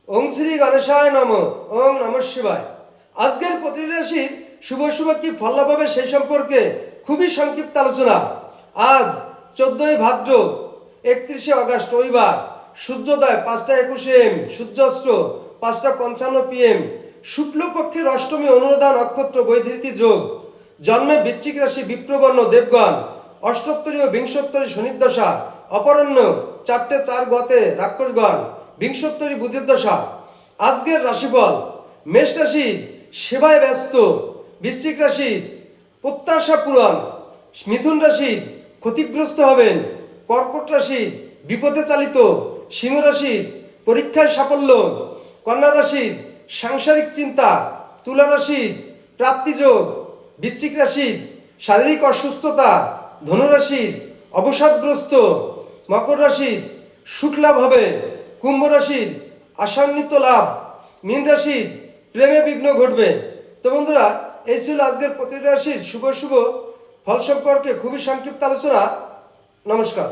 ওং শ্রী গণেশায় নম। ওং নমঃ শিবায়। আজকের প্রতিটি রাশির শুভ শুভ কি ফল লাভ হবে সেই সম্পর্কে খুবই সংক্ষিপ্ত আলোচনা। আজ 14ই ভাদ্র 31শে অগাস্ট রবিবার। সূর্যোদয় 5টা 21 AM, সূর্যাস্ত 5টা 55 PM। শুক্লপক্ষের অষ্টমী অনুরাধা নক্ষত্র বৈধৃতি যোগ। জন্মে বৃশ্চিক রাশি বিপ্রবর্ণ দেবগণ। অষ্টোত্তরী ও বিংশোত্তরী শনিদশা। অপরাহ্ন 4টে 4 গতে রাক্ষসগণ। বিংশোত্তরী বুধের দশা। আজকের রাশিফল: মেষ রাশির সেবায় ব্যস্ত, বৃশ্চিক রাশির প্রত্যাশা পূরণ, মিথুন রাশির ক্ষতিগ্রস্ত হবেন, কর্কট রাশির বিপদে চালিত, সিংহ রাশির পরীক্ষায় সাফল্য, কন্যা রাশির সাংসারিক চিন্তা, তুলা রাশির প্রাপ্তিযোগ, বৃশ্চিক রাশির শারীরিক অসুস্থতা, ধনু রাশির অবসাদগ্রস্ত, মকর রাশির সুখ লাভ হবে, কুম্ভ রাশির আশান্বিত লাভ, মীন রাশির প্রেমে বিঘ্ন ঘটবে। তো বন্ধুরা, এই ছিল আজকের প্রতিটি রাশির শুভ শুভ ফল সম্পর্কে খুবই সংক্ষিপ্ত আলোচনা। নমস্কার।